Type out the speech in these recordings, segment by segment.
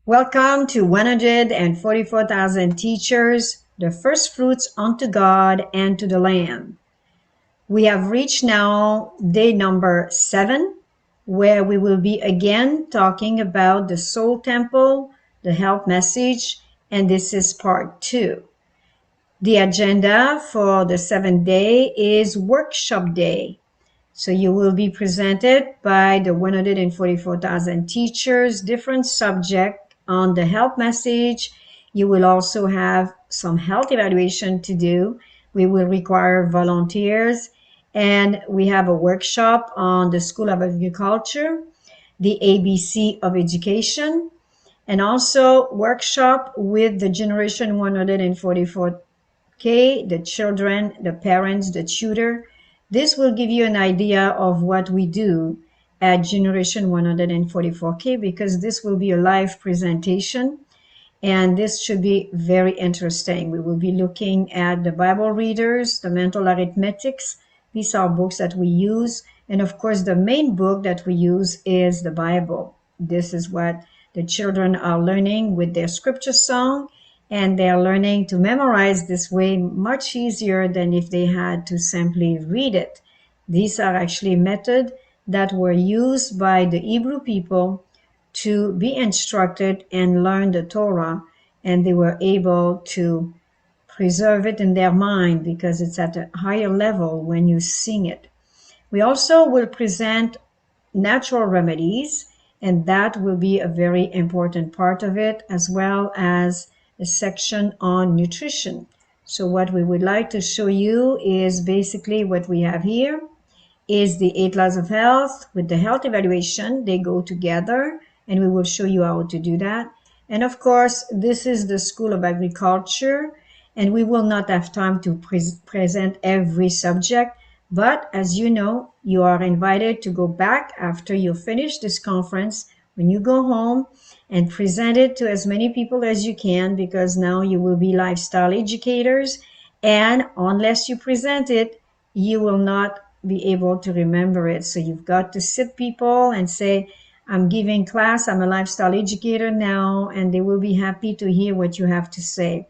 Welcome to 144,000 Teachers, the first fruits unto God and to the Lamb. We have reached now day number 7, where we will be again talking about the soul temple, the health message, and this is part 2. The agenda for the 7th day is workshop day. So you will be presented by the 144,000 teachers, different subject on the health message. You will also have some health evaluation to do. We will require volunteers, and we have a workshop on the School of Agriculture, the ABC of Education, and also workshop with the Generation 144K, the children, the parents, the tutor. This will give you an idea of what we do at Generation 144K because this will be a live presentation and this should be very interesting. We will be looking at the Bible readers, the mental arithmetics. These are books that we use. And of course, the main book that we use is the Bible. This is what the children are learning with their scripture song, and they are learning to memorize this way much easier than if they had to simply read it. These are actually methods that were used by the Hebrew people to be instructed and learn the Torah, and they were able to preserve it in their mind because it's at a higher level when you sing it. We also will present natural remedies, and that will be a very important part of it, as well as a section on nutrition. So what we would like to show you is basically what we have here is the 8 laws of health with the health evaluation. They go together, and we will show you how to do that. And of course, this is the School of Agriculture, and we will not have time to present every subject. But as you know, you are invited to go back after you finish this conference, when you go home, and present it to as many people as you can, because now you will be lifestyle educators. And unless you present it, you will not be able to remember it. So you've got to sit people and say, I'm giving class, I'm a lifestyle educator now, and they will be happy to hear what you have to say.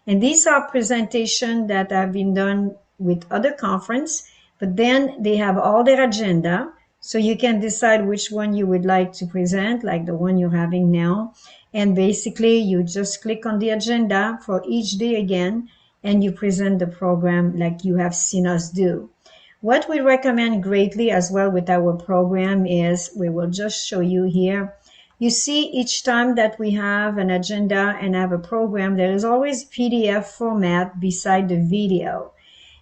And these are presentations that have been done with other conference, but then they have all their agenda, so you can decide which one you would like to present, like the one you're having now. And basically, you just click on the agenda for each day again, and you present the program like you have seen us do. What we recommend greatly as well with our program is, we will just show you here. You see each time that we have an agenda and have a program, there is always PDF format beside the video.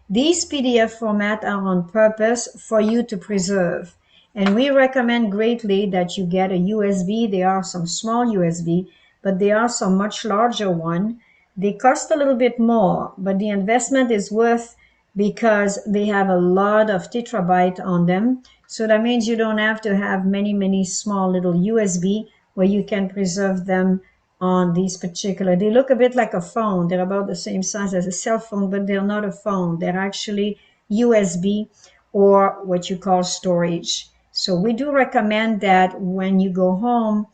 These PDF format are on purpose for you to preserve. And we recommend greatly that you get a USB. There are some small USB, but there are some much larger one. They cost a little bit more, but the investment is worth because they have a lot of tetrabyte on them. So that means you don't have to have many small little USB where you can preserve them on these particular. They look a bit like a phone. They're about the same size as a cell phone, but they're not a phone. They're actually USB or what you call storage. So we do recommend that when you go home,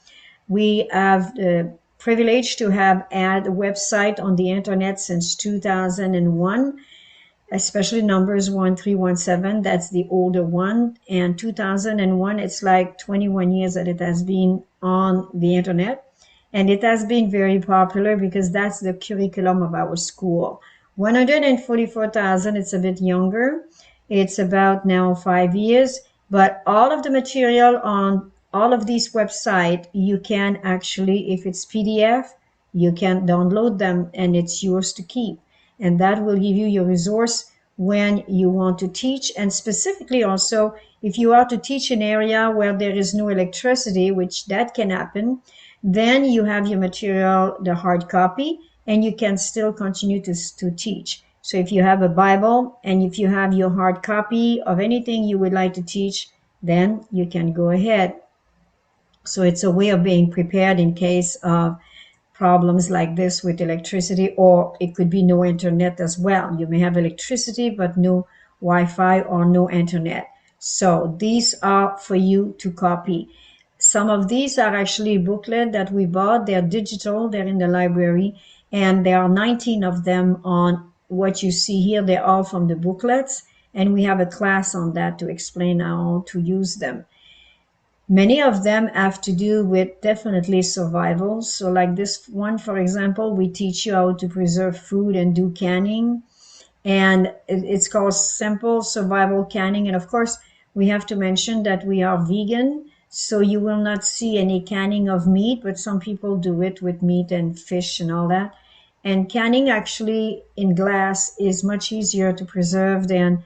we have the privilege to have had a website on the internet since 2001, especially numbers 1317, that's the older one, and 2001, it's like 21 years that it has been on the internet. And it has been very popular because that's the curriculum of our school. 144,000, it's a bit younger. It's about now 5 years, but all of the material on all of these websites, you can actually, if it's PDF, you can download them and it's yours to keep. And that will give you your resource when you want to teach. And specifically also, if you are to teach an area where there is no electricity, which that can happen, then you have your material, the hard copy, and you can still continue to teach. So if you have a Bible and if you have your hard copy of anything you would like to teach, then you can go ahead. So it's a way of being prepared in case of problems like this with electricity, or it could be no internet as well. You may have electricity, but no Wi-Fi or no internet. So these are for you to copy. Some of these are actually booklet that we bought. They're digital, they're in the library, and there are 19 of them on what you see here. They're all from the booklets, and we have a class on that to explain how to use them. Many of them have to do with definitely survival. So like this one, for example, we teach you how to preserve food and do canning. And it's called Simple Survival Canning. And of course, we have to mention that we are vegan, so you will not see any canning of meat, but some people do it with meat and fish and all that. And canning actually in glass is much easier to preserve than,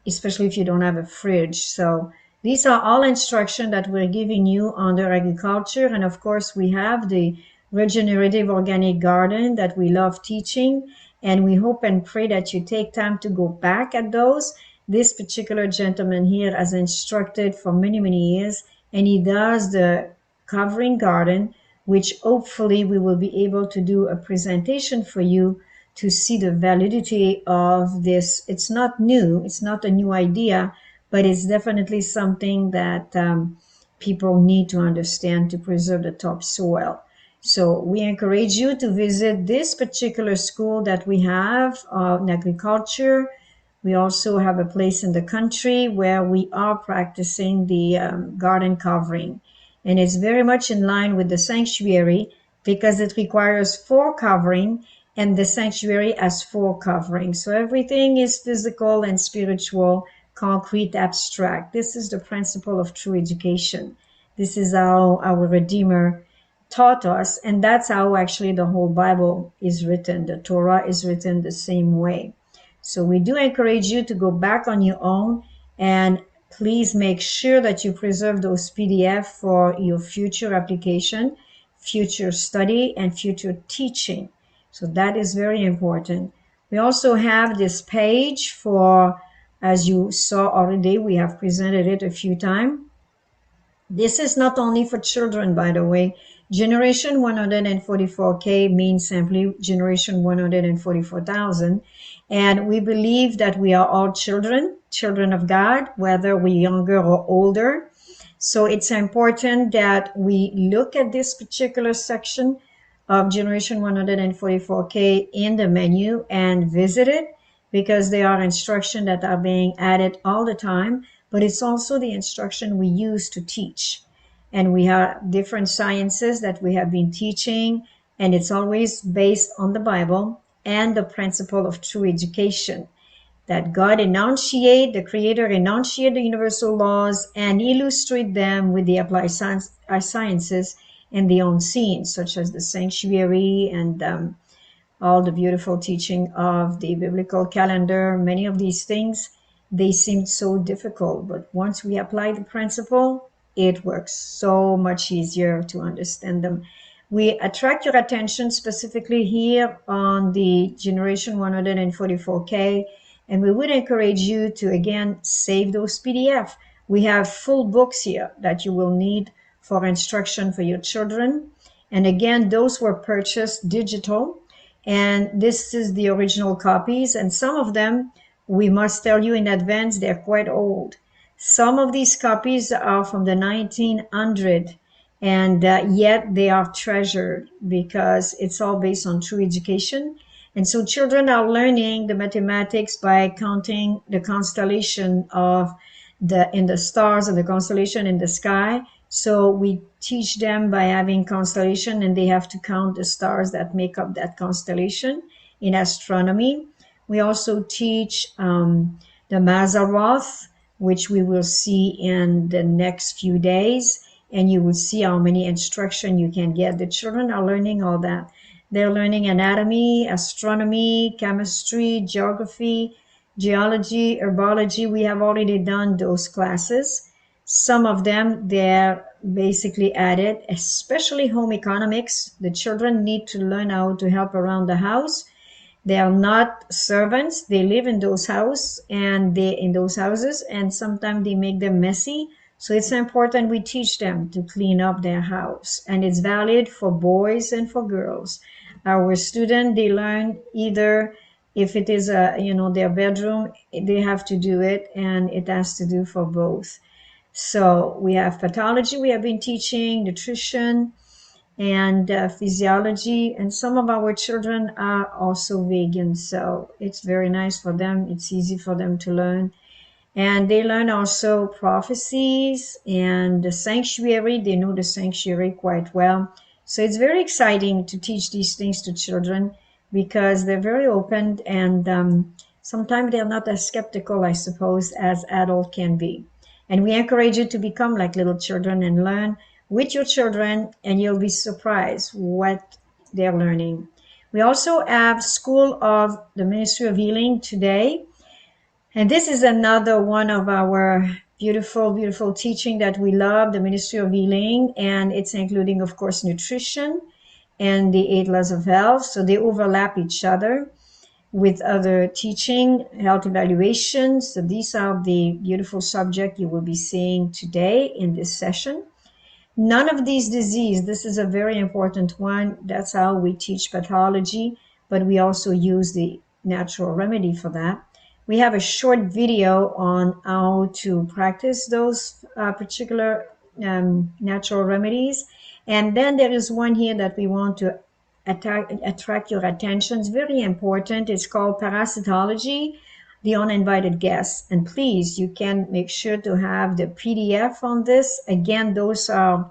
especially if you don't have a fridge. So these are all instruction that we're giving you under agriculture. And of course, we have the regenerative organic garden that we love teaching. And we hope and pray that you take time to go back at those. This particular gentleman here has instructed for many, many years, and he does the covering garden, which hopefully we will be able to do a presentation for you to see the validity of this. It's not new, it's not a new idea, but it's definitely something that people need to understand to preserve the topsoil. So we encourage you to visit this particular school that we have in agriculture. We also have a place in the country where we are practicing the garden covering. And it's very much in line with the sanctuary because it requires 4 covering and the sanctuary has 4 coverings. So everything is physical and spiritual, concrete, abstract. This is the principle of true education. This is how our Redeemer taught us, and that's how actually the whole Bible is written. The Torah is written the same way. So we do encourage you to go back on your own, and please make sure that you preserve those PDF for your future application, future study, and future teaching. So that is very important. We also have this page for, as you saw already, we have presented it a few times. This is not only for children, by the way. Generation 144K means simply Generation 144,000. And we believe that we are all children, children of God, whether we're younger or older. So it's important that we look at this particular section of Generation 144K in the menu and visit it, because there are instructions that are being added all the time, but it's also the instruction we use to teach. And we have different sciences that we have been teaching, and it's always based on the Bible and the principle of true education, that God enunciate, the Creator enunciate the universal laws and illustrate them with the applied sciences and the unseen, such as the sanctuary and all the beautiful teaching of the biblical calendar. Many of these things, they seem so difficult, but once we apply the principle, it works so much easier to understand them. We attract your attention specifically here on the Generation 144K, and we would encourage you to, again, save those PDF. We have full books here that you will need for instruction for your children. And again, those were purchased digital. And this is the original copies. And some of them, we must tell you in advance, they're quite old. Some of these copies are from the 1900, and yet they are treasured because it's all based on true education. And so children are learning the mathematics by counting the constellation of in the stars and the constellation in the sky. So we teach them by having constellation, and they have to count the stars that make up that constellation in astronomy. We also teach the Mazzaroth, which we will see in the next few days, and you will see how many instruction you can get. The children are learning all that. They're learning anatomy, astronomy, chemistry, geography, geology, herbology. We have already done those classes. Some of them, they're basically added, especially home economics. The children need to learn how to help around the house. They are not servants. They live in those houses, and sometimes they make them messy. So it's important we teach them to clean up their house, and it's valid for boys and for girls. Our students, they learn either, if it is their bedroom, they have to do it, and it has to do for both. So we have pathology, we have been teaching nutrition and physiology, and some of our children are also vegan, so it's very nice for them. It's easy for them to learn. And they learn also prophecies and the sanctuary. They know the sanctuary quite well. So it's very exciting to teach these things to children because they're very open, and sometimes they're not as skeptical, I suppose, as adults can be. And we encourage you to become like little children and learn with your children, and you'll be surprised what they're learning. We also have School of the Ministry of Healing today. And this is another one of our beautiful, beautiful teaching that we love, the Ministry of Healing. And it's including, of course, nutrition and the 8 laws of health. So they overlap each other with other teaching, health evaluations. So these are the beautiful subjects you will be seeing today in this session. None of these diseases, this is a very important one. That's how we teach pathology, but we also use the natural remedy for that. We have a short video on how to practice those particular natural remedies. And then there is one here that we want to attract your attention. It's very important. It's called parasitology, the uninvited guests. And please, you can make sure to have the PDF on this. Again, those are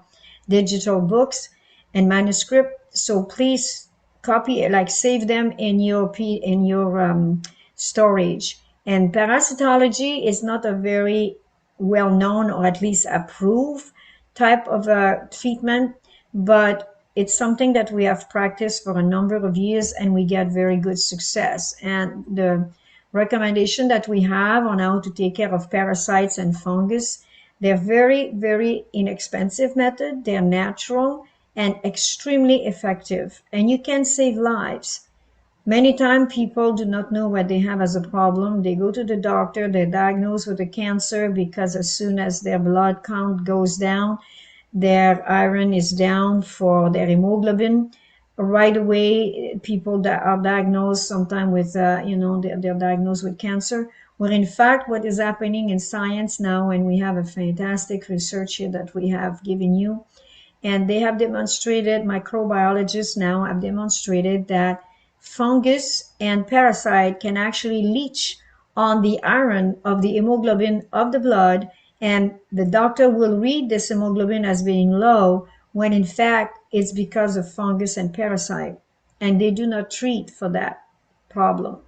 digital books and manuscript. So please copy, like save them in your storage. And parasitology is not a very well known or at least approved type of treatment, but it's something that we have practiced for a number of years and we get very good success. And the recommendation that we have on how to take care of parasites and fungus, they're very, very inexpensive method. They're natural and extremely effective, and you can save lives. Many times people do not know what they have as a problem. They go to the doctor, they're diagnosed with a cancer because as soon as their blood count goes down, their iron is down for their hemoglobin. Right away, people that are diagnosed sometimes with, they're diagnosed with cancer. Where in fact, what is happening in science now, and we have a fantastic research here that we have given you, and they have demonstrated, microbiologists now have demonstrated that fungus and parasite can actually leach on the iron of the hemoglobin of the blood, and the doctor will read this hemoglobin as being low when in fact it's because of fungus and parasite, and they do not treat for that problem.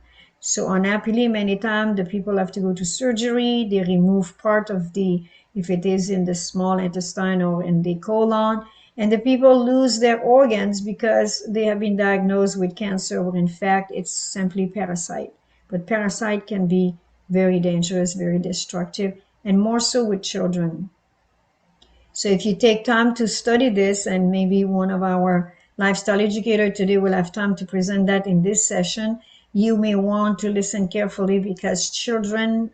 So unhappily, many times the people have to go to surgery. They remove part of the, if it is in the small intestine or in the colon, and the people lose their organs because they have been diagnosed with cancer, or in fact, it's simply parasite. But parasite can be very dangerous, very destructive, and more so with children. So if you take time to study this, and maybe one of our lifestyle educator today will have time to present that in this session, you may want to listen carefully because children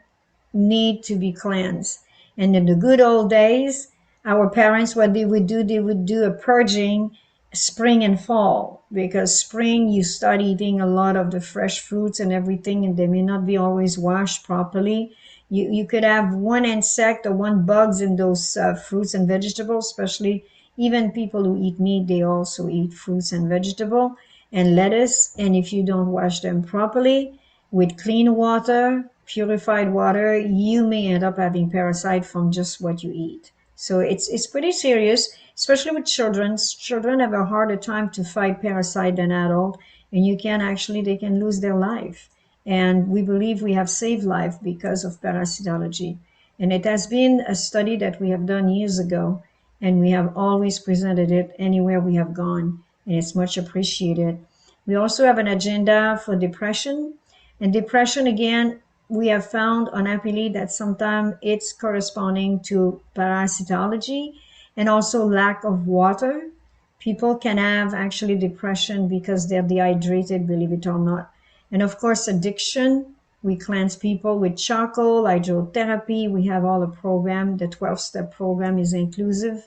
need to be cleansed. And in the good old days, our parents, what they would do a purging spring and fall, because spring you start eating a lot of the fresh fruits and everything, and they may not be always washed properly. You could have one insect or one bugs in those fruits and vegetables, especially even people who eat meat, they also eat fruits and vegetable and lettuce. And if you don't wash them properly with clean water, purified water, you may end up having parasite from just what you eat. So it's pretty serious, especially with children. Children have a harder time to fight parasite than adult, and they can lose their life. And we believe we have saved life because of parasitology. And it has been a study that we have done years ago, and we have always presented it anywhere we have gone, and it's much appreciated. We also have an agenda for depression. And depression, again, we have found unhappily that sometimes it's corresponding to parasitology and also lack of water. People can have actually depression because they're dehydrated, believe it or not. And of course, addiction. We cleanse people with charcoal, hydrotherapy. We have all the program. The 12-step program is inclusive.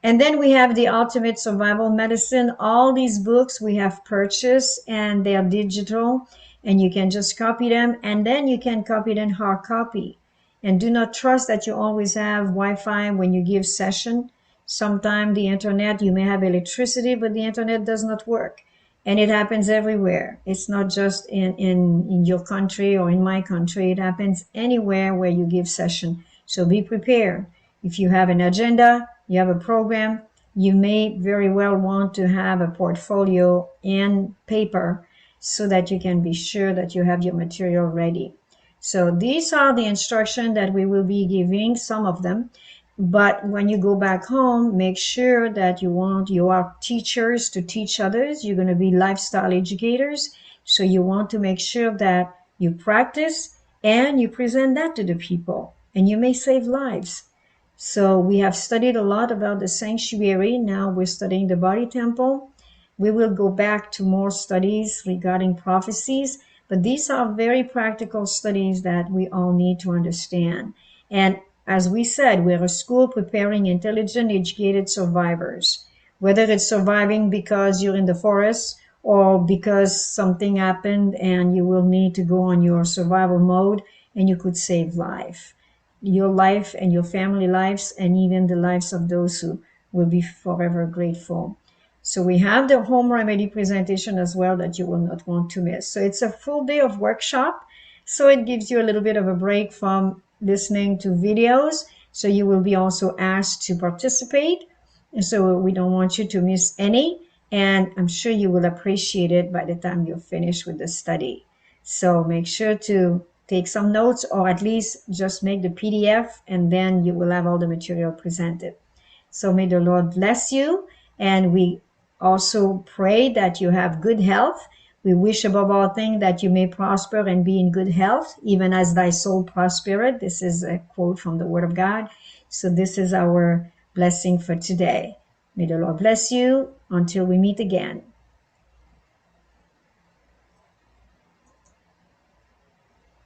And then we have the Ultimate Survival Medicine. All these books we have purchased and they are digital and you can just copy them, and then you can copy it in hard copy. And do not trust that you always have Wi-Fi when you give session. Sometimes the internet, you may have electricity, but the internet does not work. And it happens everywhere. It's not just in your country or in my country. It happens anywhere where you give session. So be prepared. If you have an agenda, you have a program, you may very well want to have a portfolio and paper so that you can be sure that you have your material ready. So these are the instructions that we will be giving, some of them. But when you go back home, make sure that you are teachers to teach others. You're going to be lifestyle educators. So you want to make sure that you practice and you present that to the people, and you may save lives. So we have studied a lot about the sanctuary. Now we're studying the body temple. We will go back to more studies regarding prophecies, but these are very practical studies that we all need to understand. And as we said, we're a school preparing intelligent, educated survivors. Whether it's surviving because you're in the forest or because something happened and you will need to go on your survival mode and you could save life, your life and your family lives, and even the lives of those who will be forever grateful. So we have the home remedy presentation as well that you will not want to miss. So it's a full day of workshop. So it gives you a little bit of a break from listening to videos. So you will be also asked to participate. And so we don't want you to miss any. And I'm sure you will appreciate it by the time you're finished with the study. So make sure to take some notes, or at least just make the PDF, and then you will have all the material presented. So may the Lord bless you. And we also pray that you have good health. We wish above all things that you may prosper and be in good health, even as thy soul prospereth. This is a quote from the Word of God. So this is our blessing for today. May the Lord bless you until we meet again.